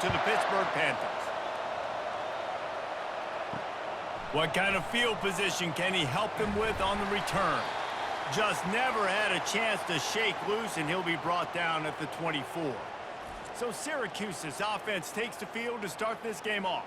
to the Pittsburgh Panthers. What kind of field position can he help them with on the return? Just never had a chance to shake loose, and he'll be brought down at the 24. So Syracuse's offense takes the field to start this game off.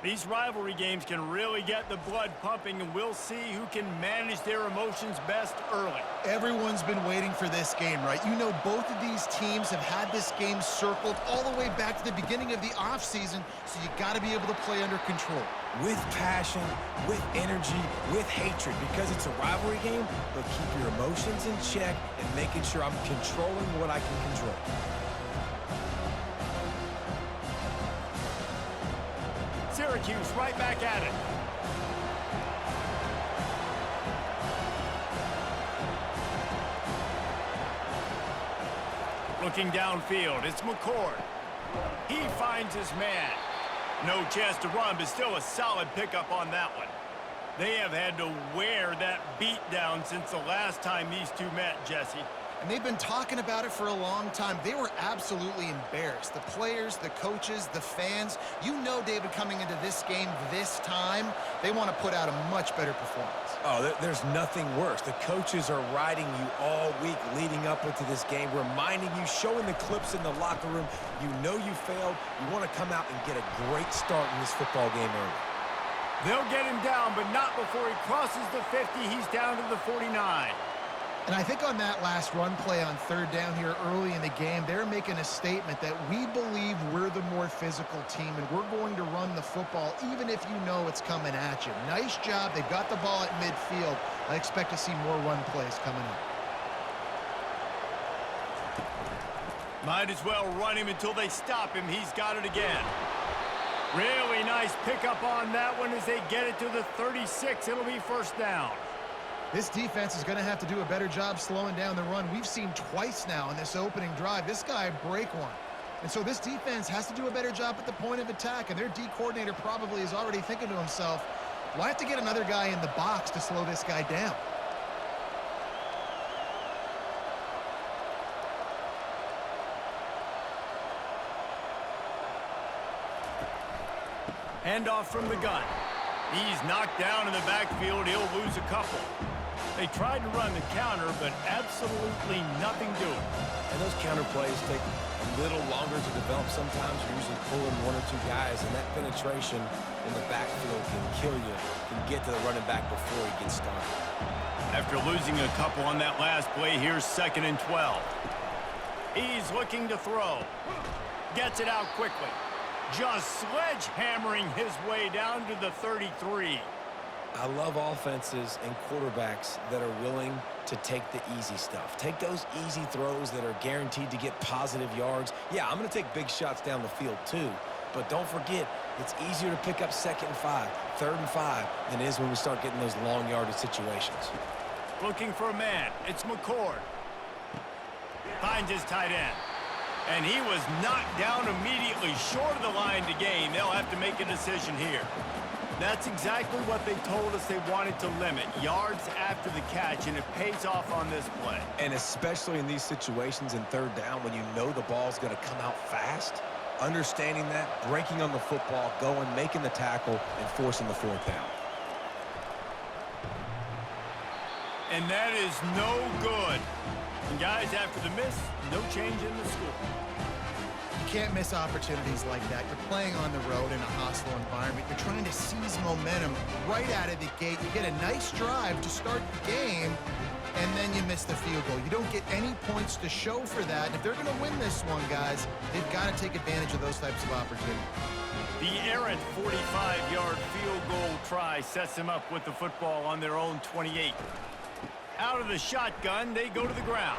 These rivalry games can really get the blood pumping, and we'll see who can manage their emotions best early. Everyone's been waiting for this game, right? You know, both of these teams have had this game circled all the way back to the beginning of the offseason, so you got to be able to play under control. With passion, with energy, with hatred, because it's a rivalry game, but keep your emotions in check and making sure I'm controlling what I can control. Syracuse right back at it. Looking downfield, it's McCord. He finds his man. No chance to run, but still a solid pickup on that one. They have had to wear that beat down since the last time these two met, Jesse. And they've been talking about it for a long time. They were absolutely embarrassed. The players, the coaches, the fans. You know, David, coming into this game this time, they want to put out a much better performance. Oh, there's nothing worse. The coaches are riding you all week leading up into this game, reminding you, showing the clips in the locker room. You know you failed. You want to come out and get a great start in this football game early. They'll get him down, but not before he crosses the 50. He's down to the 49. And I think on that last run play on third down here early in the game, they're making a statement that we believe we're the more physical team and we're going to run the football even if you know it's coming at you. Nice job. They've got the ball at midfield. I expect to see more run plays coming up. Might as well run him until they stop him. He's got it again. Really nice pickup on that one as they get it to the 36. It'll be first down. This defense is going to have to do a better job slowing down the run. We've seen twice now in this opening drive. This guy break one. And so this defense has to do a better job at the point of attack. And their D coordinator probably is already thinking to himself, well, I have to get another guy in the box to slow this guy down. Handoff from the gun. He's knocked down in the backfield. He'll lose a couple. They tried to run the counter, but absolutely nothing doing. And those counter plays take a little longer to develop sometimes. You're usually pulling one or two guys, and that penetration in the backfield can kill you, can get to the running back before he gets started. After losing a couple on that last play, here's 2nd and 12. He's looking to throw. Gets it out quickly. Just sledgehammering his way down to the 33. I love offenses and quarterbacks that are willing to take the easy stuff. Take those easy throws that are guaranteed to get positive yards. Yeah, I'm going to take big shots down the field too, but don't forget, it's easier to pick up 2nd and 5, 3rd and 5 than it is when we start getting those long yardage situations. Looking for a man. It's McCord. Finds his tight end. And he was knocked down immediately short of the line to gain. They'll have to make a decision here. That's exactly what they told us they wanted to limit. Yards after the catch, and it pays off on this play. And especially in these situations in 3rd down when you know the ball's going to come out fast, understanding that, breaking on the football, going, making the tackle, and forcing the 4th down. And that is no good. And guys, after the miss, no change in the score. You can't miss opportunities like that. You're playing on the road in a hostile environment. You're trying to seize momentum right out of the gate. You get a nice drive to start the game, and then you miss the field goal. You don't get any points to show for that. And if they're going to win this one, guys, they've got to take advantage of those types of opportunities. The errant 45-yard field goal try sets them up with the football on their own 28. Out of the shotgun, they go to the ground.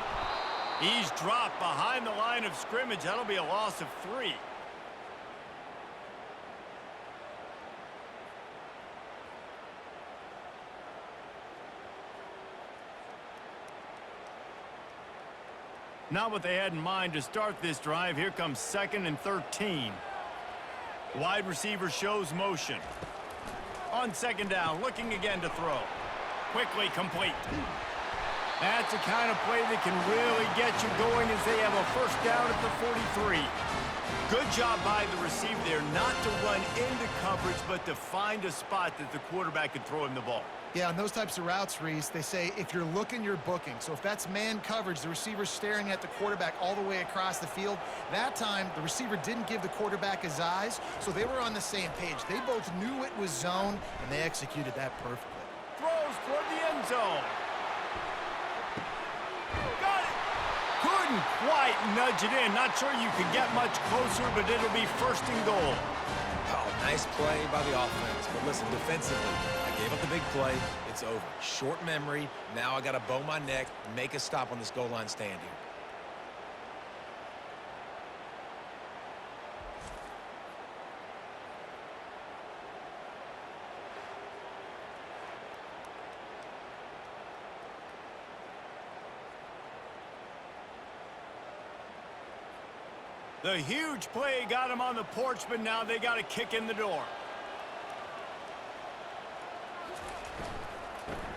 He's dropped behind the line of scrimmage. That'll be a loss of 3. Not what they had in mind to start this drive. Here comes 2nd and 13. Wide receiver shows motion. On 2nd down, looking again to throw. Quickly complete. That's the kind of play that can really get you going as they have a first down at the 43. Good job by the receiver there not to run into coverage, but to find a spot that the quarterback could throw him the ball. Yeah, on those types of routes, Reese, they say if you're looking, you're booking. So if that's man coverage, the receiver's staring at the quarterback all the way across the field. That time, the receiver didn't give the quarterback his eyes, so they were on the same page. They both knew it was zone, and they executed that perfectly. Throws toward the end zone. Got it. Couldn't quite nudge it in. Not sure you could get much closer, but it'll be first and goal. Oh, nice play by the offense. But listen, defensively, I gave up the big play. It's over. Short memory. Now I got to bow my neck, make a stop on this goal line stand here. The huge play got him on the porch, but now they got a kick in the door.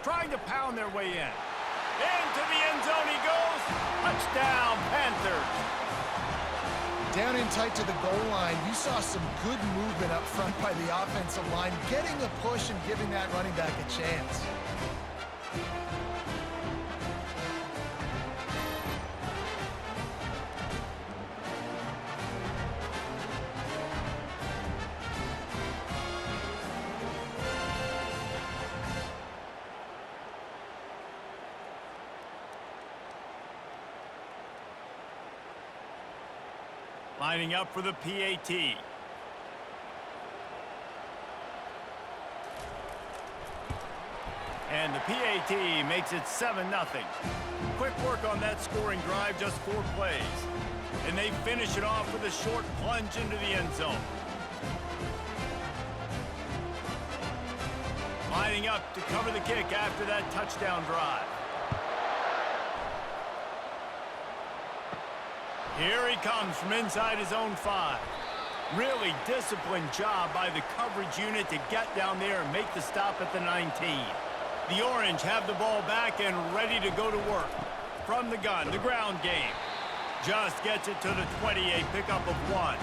Trying to pound their way in. Into the end zone he goes. Touchdown, Panthers. Down in tight to the goal line, you saw some good movement up front by the offensive line, getting a push and giving that running back a chance. Lining up for the PAT. And the PAT makes it 7-0. Quick work on that scoring drive, just 4 plays. And they finish it off with a short plunge into the end zone. Lining up to cover the kick after that touchdown drive. Here he comes from inside his own 5. Really disciplined job by the coverage unit to get down there and make the stop at the 19. The Orange have the ball back and ready to go to work. From the gun, the ground game. Just gets it to the 20, a pickup of 1.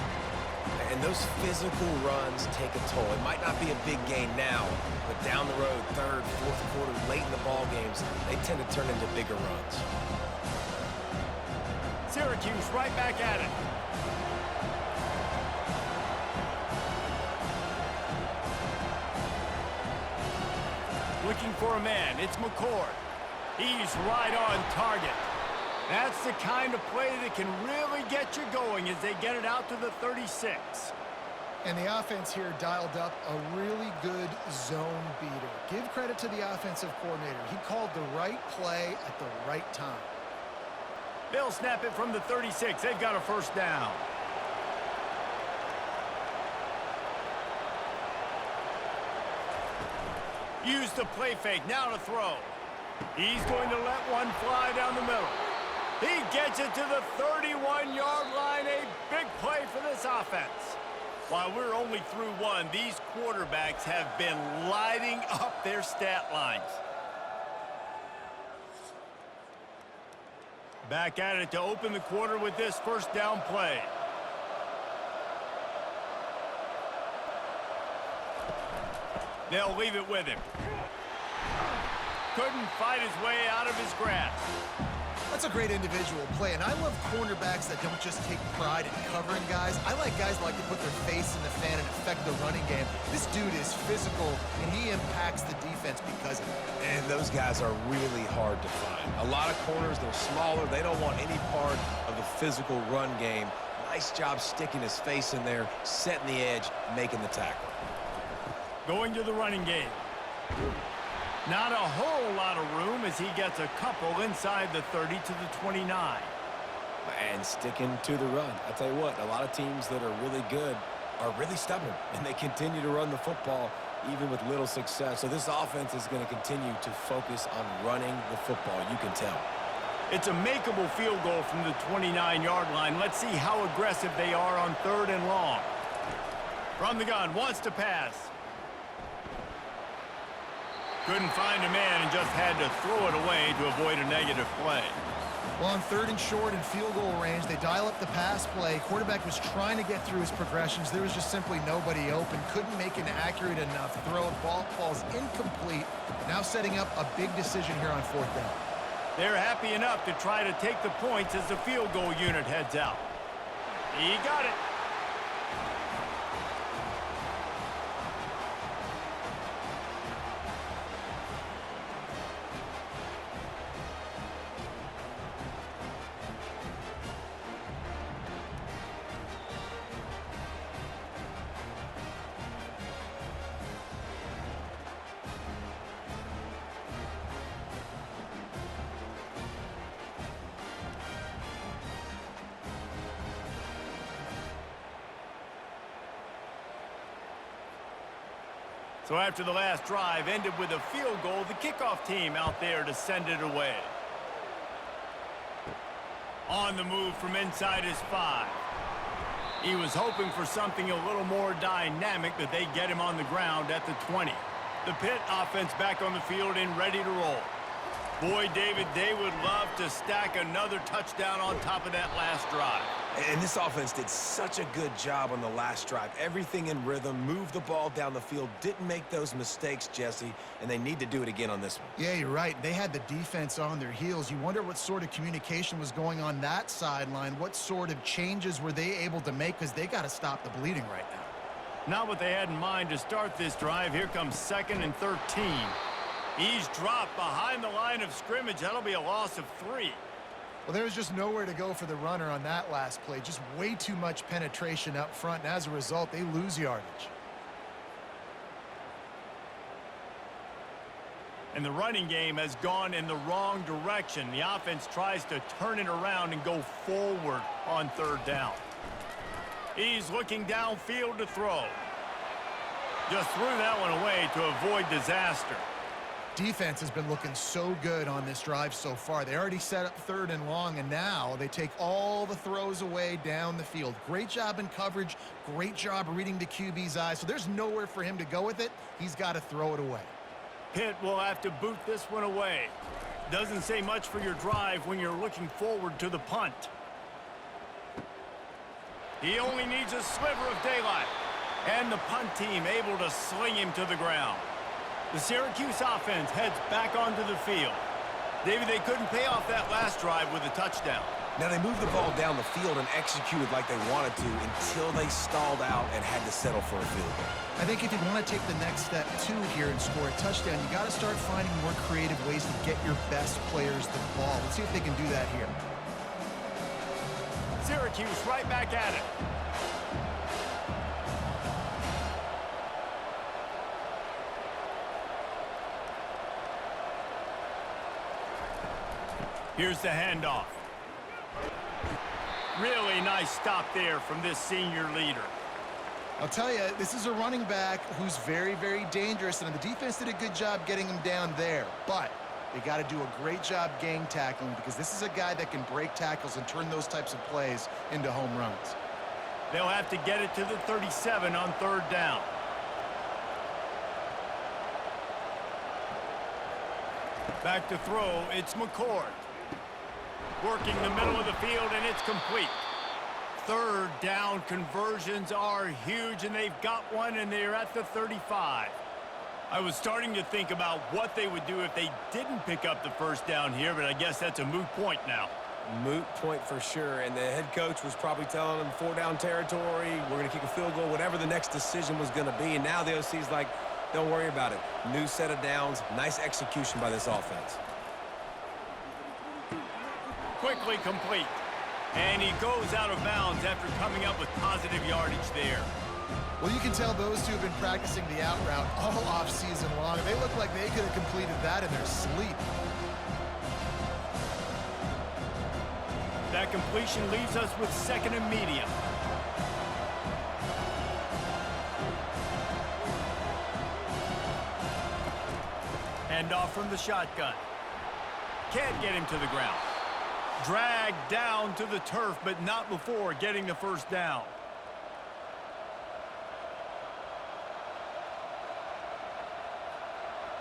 And those physical runs take a toll. It might not be a big gain now, but down the road, third, fourth quarter, late in the ball games, they tend to turn into bigger runs. Syracuse right back at it. Looking for a man. It's McCord. He's right on target. That's the kind of play that can really get you going as they get it out to the 36. And the offense here dialed up a really good zone beater. Give credit to the offensive coordinator. He called the right play at the right time. They'll snap it from the 36. They've got a first down. Use the play fake. Now to throw. He's going to let one fly down the middle. He gets it to the 31-yard line. A big play for this offense. While we're only through 1, these quarterbacks have been lighting up their stat lines. Back at it to open the quarter with this first down play. They'll leave it with him. Couldn't fight his way out of his grasp. That's a great individual play, and I love cornerbacks that don't just take pride in covering guys. I like guys who like to put their face in the fan and affect the running game. This dude is physical, and he impacts the defense because of it. And those guys are really hard to find. A lot of corners, they're smaller. They don't want any part of the physical run game. Nice job sticking his face in there, setting the edge, making the tackle. Going to the running game. Not a whole lot of room as he gets a couple inside the 30 to the 29. And sticking to the run. I tell you what, a lot of teams that are really good are really stubborn, and they continue to run the football even with little success. So this offense is going to continue to focus on running the football. You can tell. It's a makeable field goal from the 29-yard line. Let's see how aggressive they are on 3rd and long. From the gun, wants to pass. Couldn't find a man and just had to throw it away to avoid a negative play. Well, on 3rd and short and field goal range, they dial up the pass play. Quarterback was trying to get through his progressions. There was just simply nobody open. Couldn't make an accurate enough throw. Ball falls incomplete. Now setting up a big decision here on 4th down. They're happy enough to try to take the points as the field goal unit heads out. He got it. So after the last drive ended with a field goal, the kickoff team out there to send it away. On the move from inside his 5. He was hoping for something a little more dynamic, but they get him on the ground at the 20. The Pitt offense back on the field and ready to roll. Boy, David, they would love to stack another touchdown on top of that last drive. And this offense did such a good job on the last drive. Everything in rhythm, moved the ball down the field, didn't make those mistakes, Jesse, and they need to do it again on this one. Yeah, you're right. They had the defense on their heels. You wonder what sort of communication was going on that sideline. What sort of changes were they able to make, because they got to stop the bleeding right now. Not what they had in mind to start this drive. Here comes 2nd and 13. He's dropped behind the line of scrimmage. That'll be a loss of 3. Well, there was just nowhere to go for the runner on that last play. Just way too much penetration up front, and as a result, they lose yardage. And the running game has gone in the wrong direction. The offense tries to turn it around and go forward on 3rd down. He's looking downfield to throw. Just threw that one away to avoid disaster. Defense has been looking so good on this drive so far. They already set up 3rd and long, and now they take all the throws away down the field. Great job in coverage. Great job reading the QB's eyes. So there's nowhere for him to go with it. He's got to throw it away. Pitt will have to boot this one away. Doesn't say much for your drive when you're looking forward to the punt. He only needs a sliver of daylight. And the punt team able to sling him to the ground. The Syracuse offense heads back onto the field. David, they couldn't pay off that last drive with a touchdown. Now, they moved the ball down the field and executed like they wanted to until they stalled out and had to settle for a field goal. I think if you want to take the next step, too, here and score a touchdown, you got to start finding more creative ways to get your best players the ball. Let's see if they can do that here. Syracuse right back at it. Here's the handoff. Really nice stop there from this senior leader. I'll tell you, this is a running back who's very, very dangerous, and the defense did a good job getting him down there. But they got to do a great job gang tackling, because this is a guy that can break tackles and turn those types of plays into home runs. They'll have to get it to the 37 on 3rd down. Back to throw, it's McCord. Working the middle of the field, and it's complete. 3rd down conversions are huge, and they've got one, and they're at the 35. I was starting to think about what they would do if they didn't pick up the 1st down here, but I guess that's a moot point now. Moot point for sure, and the head coach was probably telling them 4-down territory, we're going to kick a field goal, whatever the next decision was going to be, and now the OC's like, don't worry about it. New set of downs, nice execution by this offense. Quickly complete. And he goes out of bounds after coming up with positive yardage there. Well, you can tell those two have been practicing the out route all off-season long. They look like they could have completed that in their sleep. That completion leaves us with 2nd and medium. Handoff from the shotgun. Can't get him to the ground. Dragged down to the turf, but not before getting the 1st down.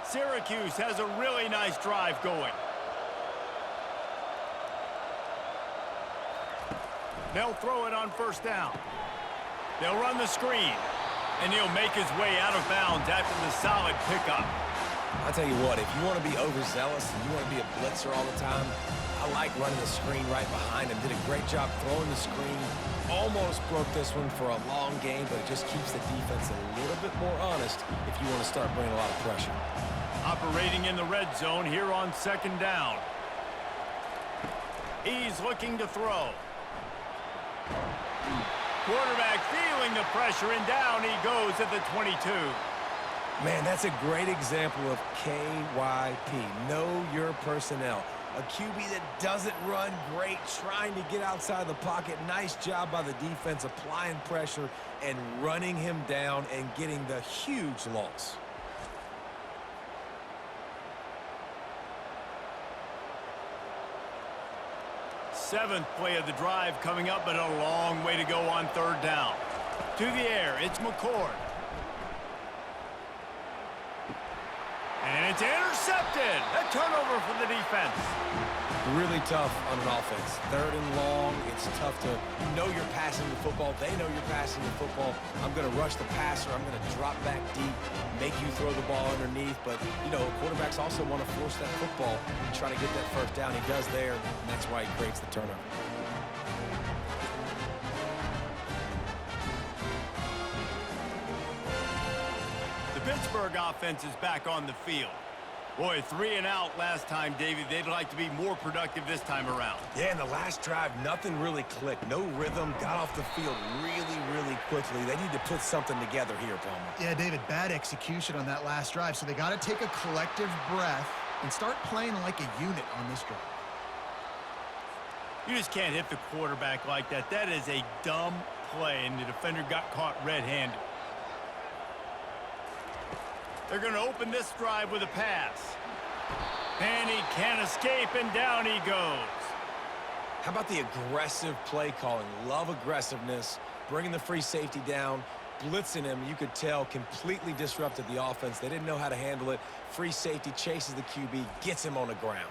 Syracuse has a really nice drive going. They'll throw it on first down. They'll run the screen, and he'll make his way out of bounds after the solid pickup. I'll tell you what, if you want to be overzealous and you want to be a blitzer all the time, I like running the screen right behind him. Did a great job throwing the screen. Almost broke this one for a long game, but it just keeps the defense a little bit more honest if you want to start bringing a lot of pressure. Operating in the red zone here on second down. He's looking to throw. Quarterback feeling the pressure, and down he goes at the 22. Man, that's a great example of KYP. Know your personnel. A QB that doesn't run great, trying to get outside the pocket. Nice job by the defense applying pressure and running him down and getting the huge loss. Seventh play of the drive coming up, but a long way to go on third down. To the air, it's McCord. And it's intercepted. A turnover for the defense. Really tough on an offense. Third and long, it's tough to know you're passing the football. They know you're passing the football. I'm going to rush the passer. I'm going to drop back deep, make you throw the ball underneath. But, you know, quarterbacks also want to force that football and try to get that first down. He does there, and that's why he creates the turnover. Pittsburgh offense is back on the field. Boy, 3 and out last time, David. They'd like to be more productive this time around. Yeah, in the last drive, nothing really clicked. No rhythm, got off the field really quickly. They need to put something together here, Palmer. Yeah, David, bad execution on that last drive, so they got to take a collective breath and start playing like a unit on this drive. You just can't hit the quarterback like that. That is a dumb play, and the defender got caught red-handed. They're going to open this drive with a pass. And he can't escape, and down he goes. How about the aggressive play calling? Love aggressiveness, bringing the free safety down, blitzing him. You could tell completely disrupted the offense. They didn't know how to handle it. Free safety chases the QB, gets him on the ground.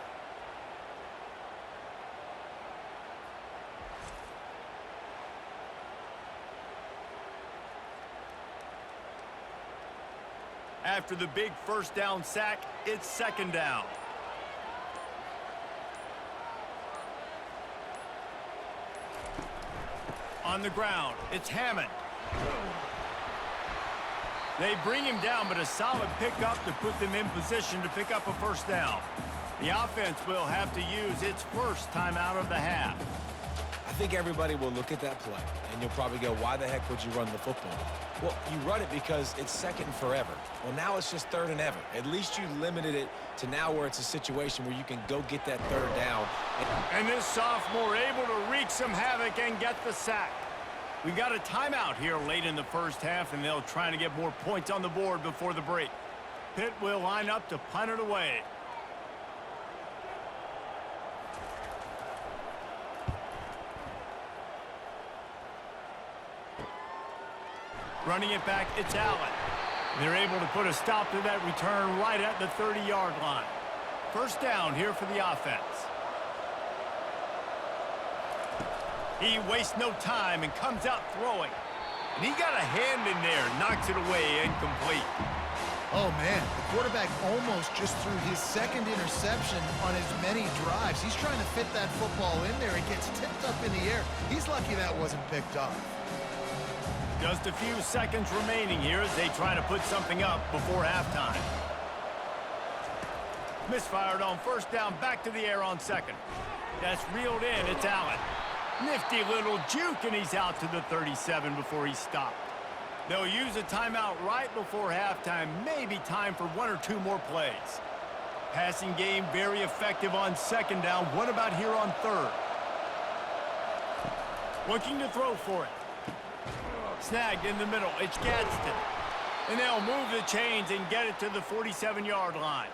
After the big first down sack, it's second down. On the ground, it's Hammond. They bring him down, but a solid pickup to put them in position to pick up a first down. The offense will have to use its first timeout of the half. I think everybody will look at that play, and you'll probably go, why the heck would you run the football? Well, you run it because it's second and forever. Well, now it's just third and ever. At least you limited it to now where it's a situation where you can go get that third down. And this sophomore able to wreak some havoc and get the sack. We've got a timeout here late in the first half, and they'll try to get more points on the board before the break. Pitt will line up to punt it away. Running it back, it's Allen. They're able to put a stop to that return right at the 30-yard line. First down here for the offense. He wastes no time and comes out throwing. And he got a hand in there, knocks it away, incomplete. Oh, man, the quarterback almost just threw his second interception on as many drives. He's trying to fit that football in there. It gets tipped up in the air. He's lucky that wasn't picked up. Just a few seconds remaining here as they try to put something up before halftime. Misfired on first down, back to the air on second. That's reeled in, it's Allen. Nifty little juke, and he's out to the 37 before he stopped. They'll use a timeout right before halftime, maybe time for one or two more plays. Passing game very effective on second down. What about here on third? Looking to throw for it. Snagged in the middle, it's Gadsden. And they'll move the chains and get it to the 47-yard line.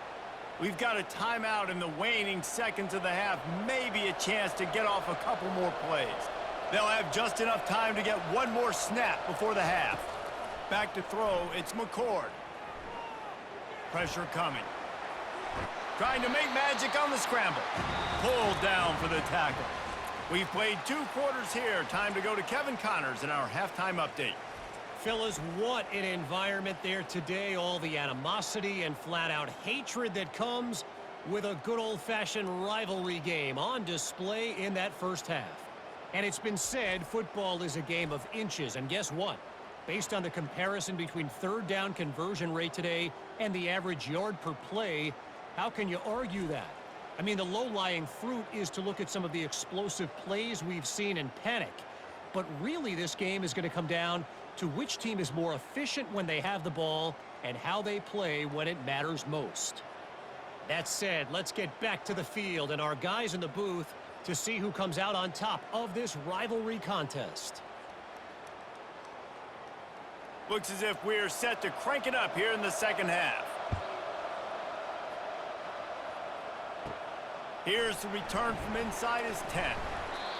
We've got a timeout in the waning seconds of the half, maybe a chance to get off a couple more plays. They'll have just enough time to get one more snap before the half. Back to throw, it's McCord. Pressure coming. Trying to make magic on the scramble. Pulled down for the tackle. We've played 2 quarters here. Time to go to Kevin Connors in our halftime update. Fellas, what an environment there today. All the animosity and flat-out hatred that comes with a good old-fashioned rivalry game on display in that first half. And it's been said football is a game of inches. And guess what? Based on the comparison between third down conversion rate today and the average yard per play, how can you argue that? I mean, the low-lying fruit is to look at some of the explosive plays we've seen and panic. But really, this game is going to come down to which team is more efficient when they have the ball and how they play when it matters most. That said, let's get back to the field and our guys in the booth to see who comes out on top of this rivalry contest. Looks as if we're set to crank it up here in the second half. Here's the return from inside his 10.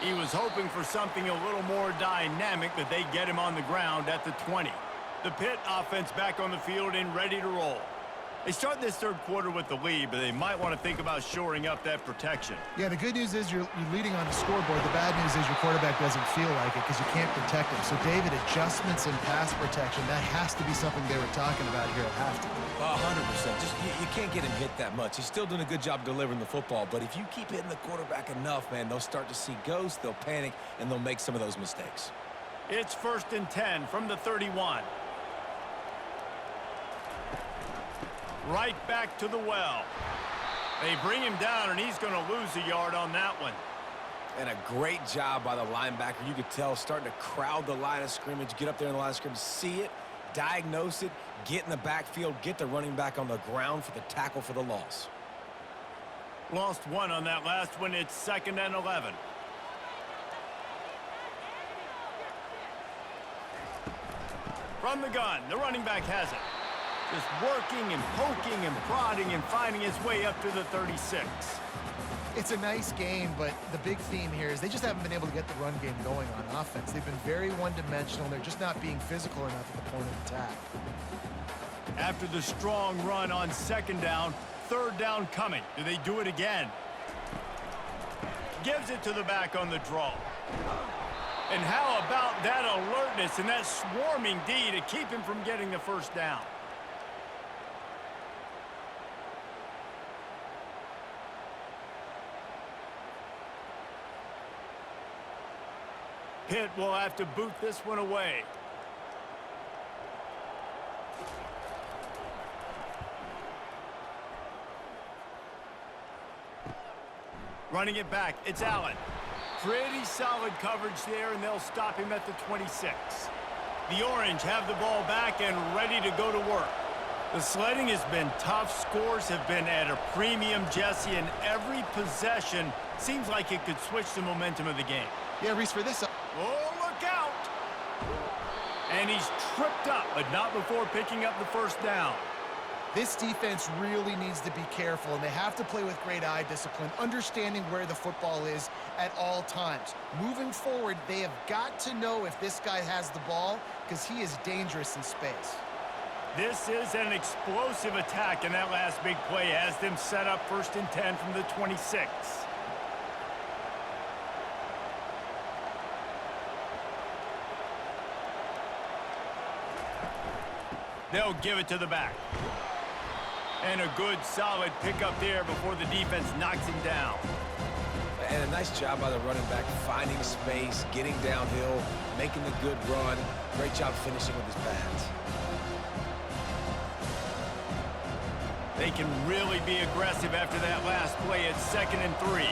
He was hoping for something a little more dynamic, but they get him on the ground at the 20. The Pitt offense back on the field and ready to roll. They start this third quarter with the lead, but they might want to think about shoring up that protection. Yeah, the good news is you're leading on the scoreboard. The bad news is your quarterback doesn't feel like it because you can't protect him. So, David, adjustments in pass protection, that has to be something they were talking about here at halftime. 100%. Just you can't get him hit that much. He's still doing a good job delivering the football, but if you keep hitting the quarterback enough, man, they'll start to see ghosts, they'll panic, and they'll make some of those mistakes. It's 1st and 10 from the 31. Right back to the well. They bring him down, and he's going to lose a yard on that one. And a great job by the linebacker. You could tell starting to crowd the line of scrimmage, get up there in the line of scrimmage, see it, diagnose it, get in the backfield, get the running back on the ground for the tackle for the loss. Lost 1 on that last one. It's 2nd and 11. From the gun, the running back has it. Just working and poking and prodding and finding his way up to the 36. It's a nice game, but the big theme here is they just haven't been able to get the run game going on offense. They've been very one-dimensional. They're just not being physical enough at the point of attack. After the strong run on 2nd down, 3rd down coming. Do they do it again? Gives it to the back on the draw. And how about that alertness and that swarming D to keep him from getting the 1st down? Pitt will have to boot this one away. Running it back, it's Allen. Pretty solid coverage there, and they'll stop him at the 26. The Orange have the ball back and ready to go to work. The sledding has been tough. Scores have been at a premium, Jesse, and every possession seems like it could switch the momentum of the game. Yeah, Reese, for this... Oh, look out! And he's tripped up, but not before picking up the 1st down. This defense really needs to be careful, and they have to play with great eye discipline, understanding where the football is at all times. Moving forward, they have got to know if this guy has the ball, because he is dangerous in space. This is an explosive attack, and that last big play has them set up 1st and 10 from the 26. They'll give it to the back. And a good, solid pickup there before the defense knocks him down. And a nice job by the running back, finding space, getting downhill, making the good run. Great job finishing with his pads. They can really be aggressive after that last play at 2nd and 3.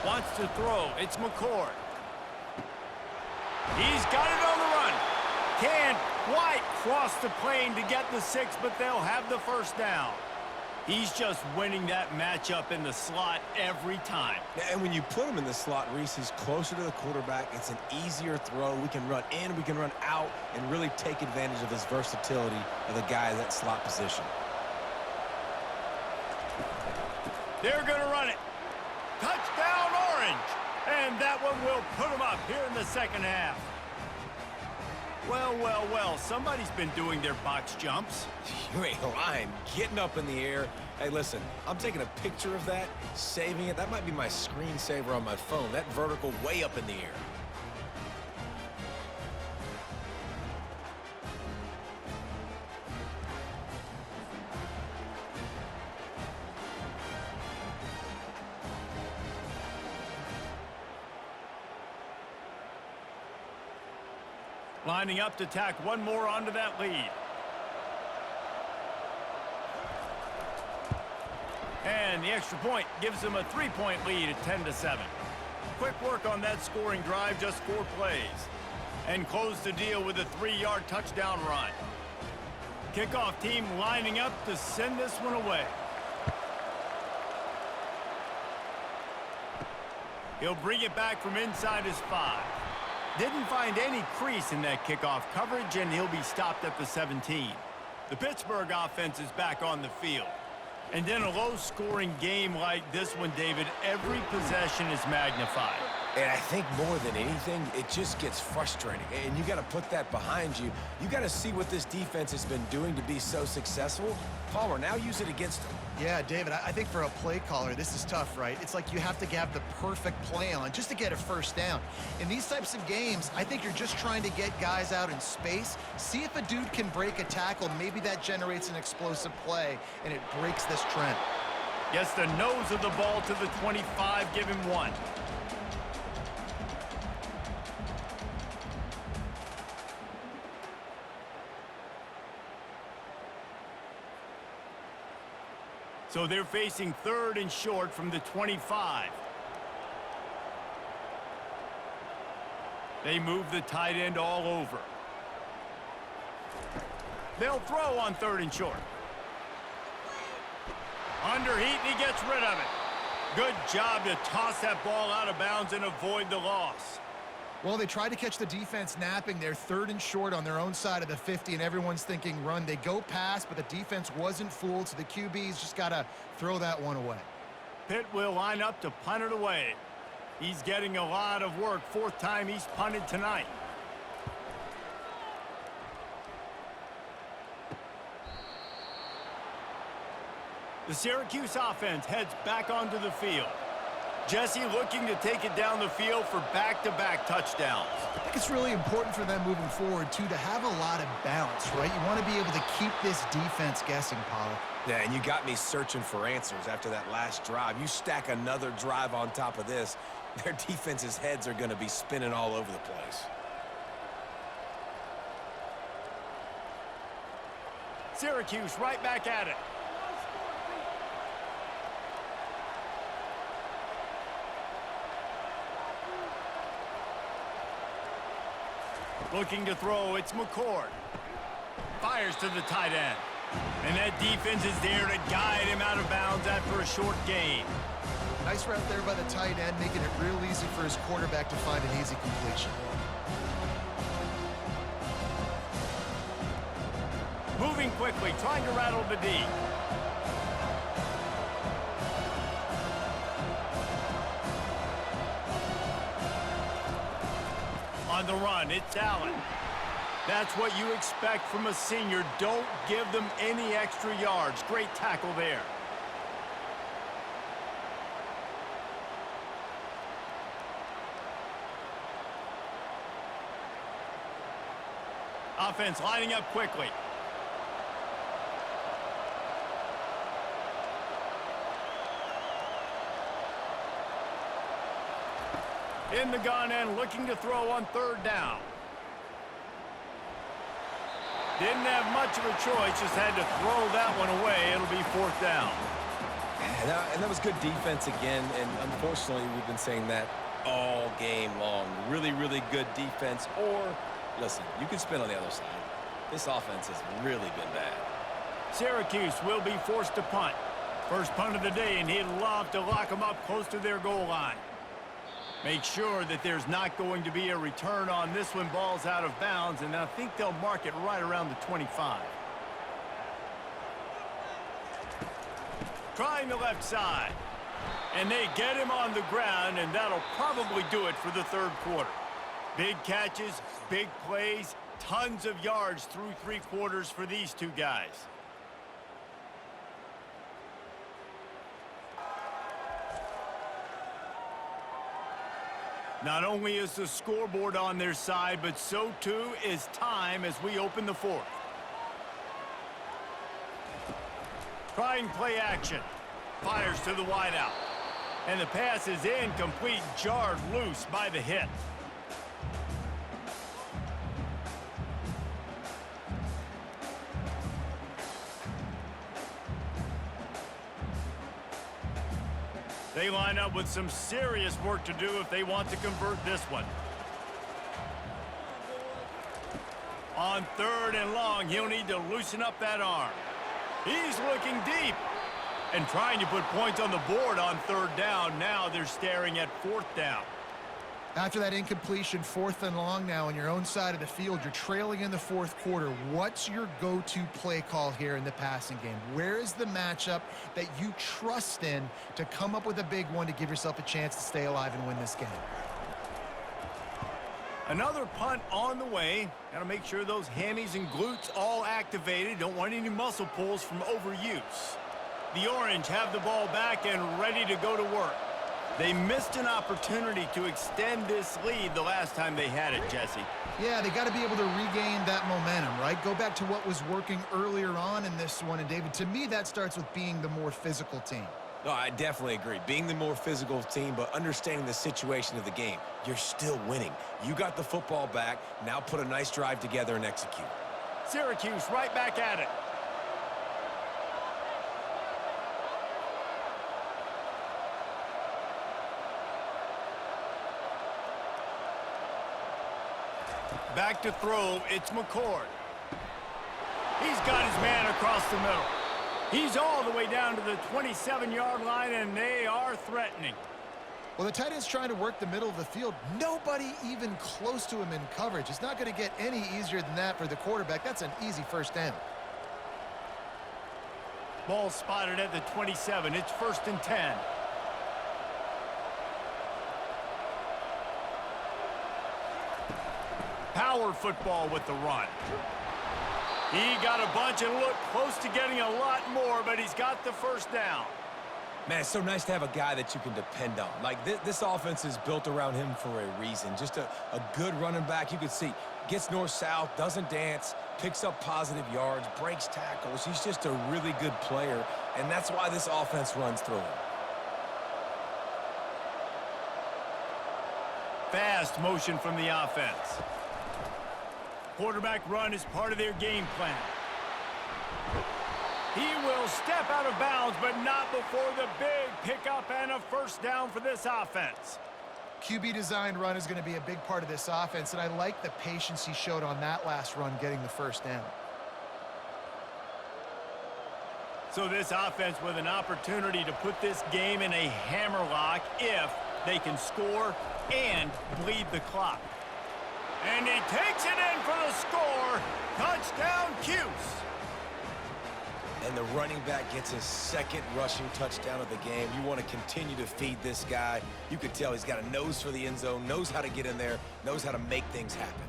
Wants to throw. It's McCord. He's got it on the run. Can't quite cross the plane to get the 6, but they'll have the 1st down. He's just winning that matchup in the slot every time. And when you put him in the slot, Reese, he's closer to the quarterback. It's an easier throw. We can run in, we can run out, and really take advantage of this versatility of the guy in that slot position. They're going to run it. Touchdown, Orange. And that one will put them up here in the second half. Well, well, well, somebody's been doing their box jumps. You ain't lying. Getting up in the air. Hey, listen, I'm taking a picture of that, saving it. That might be my screensaver on my phone. That vertical way up in the air. Lining up to tack one more onto that lead. And the extra point gives them a 3-point lead at 10-7. Quick work on that scoring drive, just 4 plays. And close the deal with a 3-yard touchdown run. Kickoff team lining up to send this one away. He'll bring it back from inside his 5. Didn't find any crease in that kickoff coverage, and he'll be stopped at the 17. The Pittsburgh offense is back on the field. And in a low-scoring game like this one, David, every possession is magnified. And I think more than anything, it just gets frustrating. And you got to put that behind you. You got to see what this defense has been doing to be so successful. Palmer, now use it against them. Yeah, David, I think for a play caller, this is tough, right? It's like you have to have the perfect play on just to get a first down. In these types of games, I think you're just trying to get guys out in space, see if a dude can break a tackle. Maybe that generates an explosive play, and it breaks this trend. Gets the nose of the ball to the 25, give him 1. So they're facing 3rd and short from the 25. They move the tight end all over. They'll throw on 3rd and short. Under heat, and he gets rid of it. Good job to toss that ball out of bounds and avoid the loss. Well, they tried to catch the defense napping. They're 3rd and short on their own side of the 50, and everyone's thinking run. They go pass, but the defense wasn't fooled, so the QB's just got to throw that one away. Pitt will line up to punt it away. He's getting a lot of work. 4th time he's punted tonight. The Syracuse offense heads back onto the field. Jesse looking to take it down the field for back-to-back touchdowns. I think it's really important for them moving forward, too, to have a lot of balance, right? You want to be able to keep this defense guessing, Pollard. Yeah, and you got me searching for answers after that last drive. You stack another drive on top of this, their defense's heads are going to be spinning all over the place. Syracuse right back at it. Looking to throw, it's McCord. Fires to the tight end. And that defense is there to guide him out of bounds after a short gain. Nice route there by the tight end, making it real easy for his quarterback to find an easy completion. Moving quickly, trying to rattle the D. On the run, it's Allen. That's what you expect from a senior. Don't give them any extra yards. Great tackle there. Offense lining up quickly. In the gun and looking to throw on 3rd down. Didn't have much of a choice, just had to throw that one away. It'll be 4th down. And that was good defense again, and unfortunately we've been saying that all game long. Really, really good defense, or, listen, you can spin on the other side. This offense has really been bad. Syracuse will be forced to punt. First punt of the day, and he'd love to lock them up close to their goal line. Make sure that there's not going to be a return on this when ball's out of bounds, and I think they'll mark it right around the 25. Trying the left side. And they get him on the ground, and that'll probably do it for the 3rd quarter. Big catches, big plays, Tons of yards through 3 quarters for these two guys. Not only is the scoreboard on their side, but so too is time as we open the 4th. Trying play action. Fires to the wideout. And the pass is incomplete, jarred loose by the hit. They line up with some serious work to do if they want to convert this one. On 3rd and long, he'll need to loosen up that arm. He's looking deep and trying to put points on the board on 3rd down. Now they're staring at 4th down. After that incompletion, 4th and long now on your own side of the field, you're trailing in the 4th quarter. What's your go-to play call here in the passing game? Where is the matchup that you trust in to come up with a big one to give yourself a chance to stay alive and win this game? Another punt on the way. Got to make sure those hammies and glutes all activated. Don't want any muscle pulls from overuse. The Orange have the ball back and ready to go to work. They missed an opportunity to extend this lead the last time they had it, Jesse. Yeah, they got to be able to regain that momentum, right? Go back to what was working earlier on in this one. And, David, to me, that starts with being the more physical team. No, I definitely agree. Being the more physical team, but understanding the situation of the game. You're still winning. You got the football back. Now put a nice drive together and execute. Syracuse right back at it. Back to throw, it's McCord. He's got his man across the middle. He's all the way down to the 27-yard line, and they are threatening. Well, the tight end's trying to work the middle of the field. Nobody even close to him in coverage. It's not going to get any easier than that for the quarterback. That's an easy 1st down. Ball spotted at the 27. It's 1st and 10. Power football with the run. He got a bunch and looked close to getting a lot more, but he's got the 1st down. Man, it's so nice to have a guy that you can depend on. Like, this offense is built around him for a reason. Just a good running back. You can see, gets north-south, doesn't dance, picks up positive yards, breaks tackles. He's just a really good player, and that's why this offense runs through him. Fast motion from the offense. Quarterback run is part of their game plan. He will step out of bounds, but not before the big pickup and a 1st down for this offense. QB designed run is going to be a big part of this offense, and I like the patience he showed on that last run getting the 1st down. So this offense with an opportunity to put this game in a hammerlock if they can score and bleed the clock. And he takes it in for the score. Touchdown, Cuse. And the running back gets his 2nd rushing touchdown of the game. You want to continue to feed this guy. You can tell he's got a nose for the end zone, knows how to get in there, knows how to make things happen.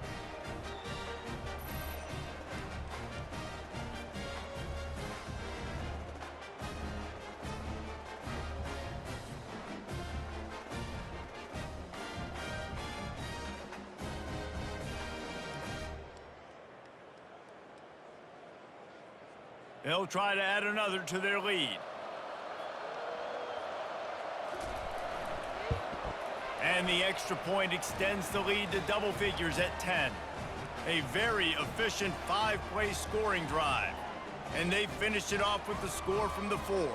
They'll try to add another to their lead. And the extra point extends the lead to double figures at 10. A very efficient 5-play scoring drive. And they finished it off with the score from the 4.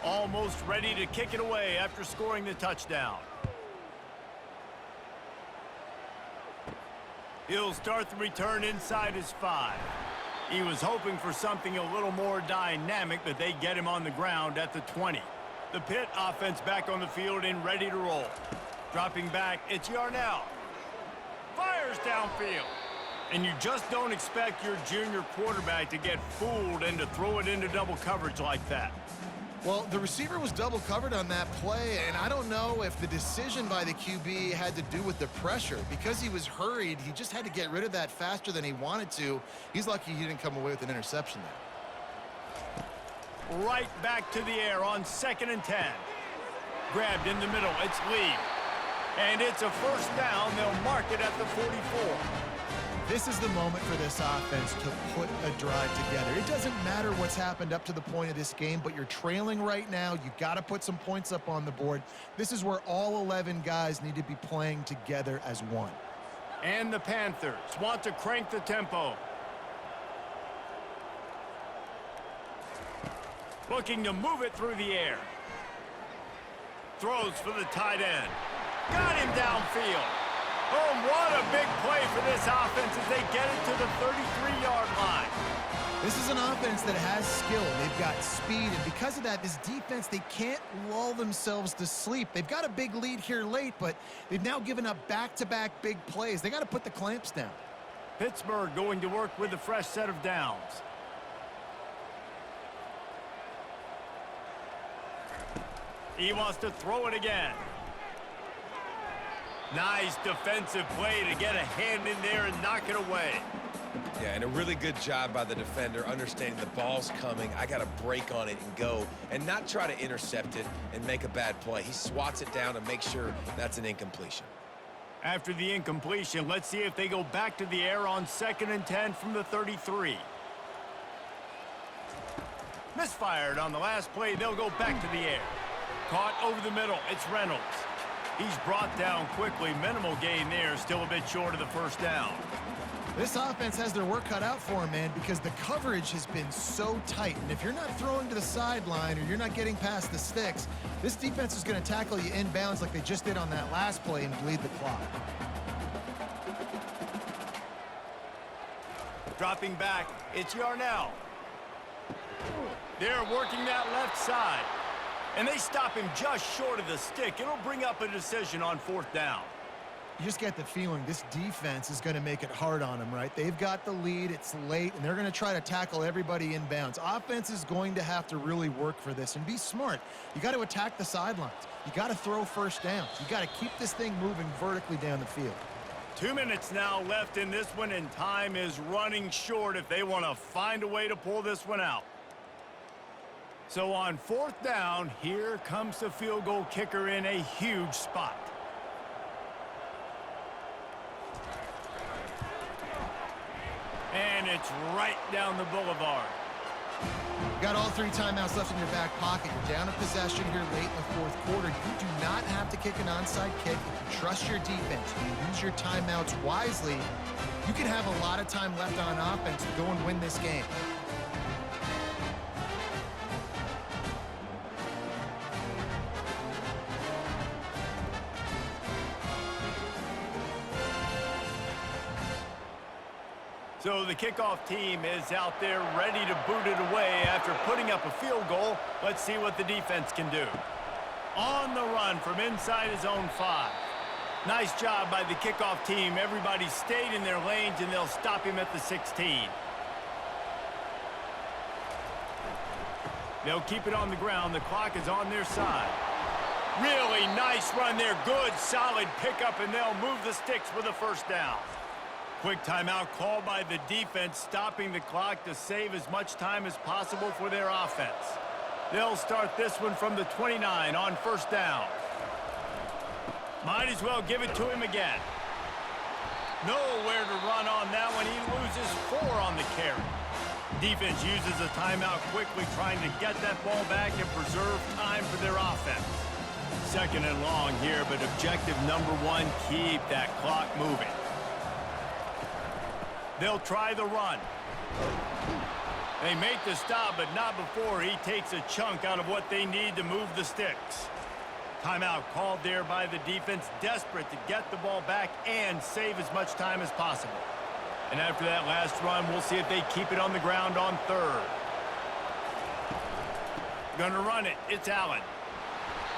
Almost ready to kick it away after scoring the touchdown. He'll start the return inside his 5. He was hoping for something a little more dynamic, but they get him on the ground at the 20. The Pitt offense back on the field and ready to roll. Dropping back, it's Yarnell. Fires downfield. And you just don't expect your junior quarterback to get fooled and to throw it into double coverage like that. Well, the receiver was double covered on that play, and I don't know if the decision by the QB had to do with the pressure. Because he was hurried, he just had to get rid of that faster than he wanted to. He's lucky he didn't come away with an interception there. Right back to the air on 2nd and 10. Grabbed in the middle. It's Lee. And it's a first down. They'll mark it at the 44. This is the moment for this offense to put a drive together. It doesn't matter what's happened up to the point of this game, but you're trailing right now. You've got to put some points up on the board. This is where all 11 guys need to be playing together as one. And the Panthers want to crank the tempo. Looking to move it through the air. Throws for the tight end. Got him downfield. Oh, what a big play for this offense as they get it to the 33-yard line. This is an offense that has skill. They've got speed, and because of that, this defense, they can't lull themselves to sleep. They've got a big lead here late, but they've now given up back-to-back big plays. They got to put the clamps down. Pittsburgh going to work with a fresh set of downs. He wants to throw it again. Nice defensive play to get a hand in there and knock it away. Yeah, and a really good job by the defender understanding the ball's coming. I got to break on it and go and not try to intercept it and make a bad play. He swats it down and makes sure that's an incompletion. After the incompletion, let's see if they go back to the air on 2nd and 10 from the 33. Misfired on the last play. They'll go back to the air. Caught over the middle. It's Reynolds. He's brought down quickly. Minimal gain there. Still a bit short of the first down. This offense has their work cut out for them, man, because the coverage has been so tight. And if you're not throwing to the sideline or you're not getting past the sticks, this defense is going to tackle you inbounds like they just did on that last play and bleed the clock. Dropping back. It's Yarnell. They're working that left side. And they stop him just short of the stick. It'll bring up a decision on 4th down. You just get the feeling this defense is going to make it hard on them, right? They've got the lead. It's late, and they're going to try to tackle everybody inbounds. Offense is going to have to really work for this and be smart. You got to attack the sidelines. You got to throw first downs. You got to keep this thing moving vertically down the field. 2 minutes now left in this one, and time is running short if they want to find a way to pull this one out. So on 4th down, here comes the field goal kicker in a huge spot. And it's right down the boulevard. You got all 3 timeouts left in your back pocket. You're down a possession here late in the 4th quarter. You do not have to kick an onside kick. You trust your defense. You use your timeouts wisely. You can have a lot of time left on offense to go and win this game. So the kickoff team is out there ready to boot it away after putting up a field goal. Let's see what the defense can do. On the run from inside his own 5. Nice job by the kickoff team. Everybody stayed in their lanes, and they'll stop him at the 16. They'll keep it on the ground. The clock is on their side. Really nice run there. Good, solid pickup, and they'll move the sticks with a first down. Quick timeout called by the defense, stopping the clock to save as much time as possible for their offense. They'll start this one from the 29 on 1st down. Might as well give it to him again. Nowhere to run on that one. He loses 4 on the carry. Defense uses a timeout quickly, trying to get that ball back and preserve time for their offense. 2nd and long here, but objective number 1, keep that clock moving. They'll try the run. They make the stop, but not before he takes a chunk out of what they need to move the sticks. Timeout called there by the defense, desperate to get the ball back and save as much time as possible. And after that last run, we'll see if they keep it on the ground on 3rd. Gonna run it. It's Allen.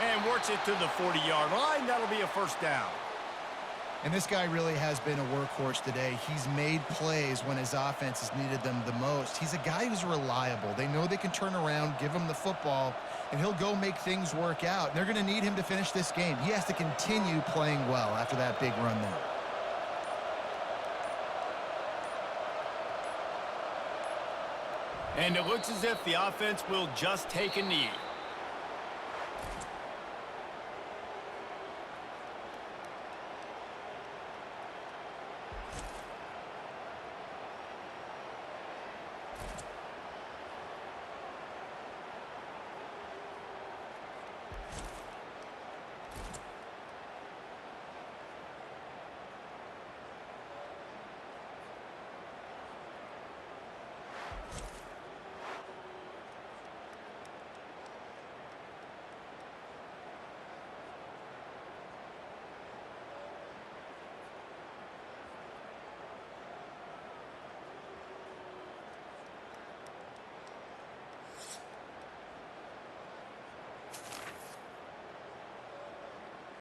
And works it to the 40-yard line. That'll be a first down. And this guy really has been a workhorse today. He's made plays when his offense has needed them the most. He's a guy who's reliable. They know they can turn around, give him the football, and he'll go make things work out. They're going to need him to finish this game. He has to continue playing well after that big run there. And it looks as if the offense will just take a knee.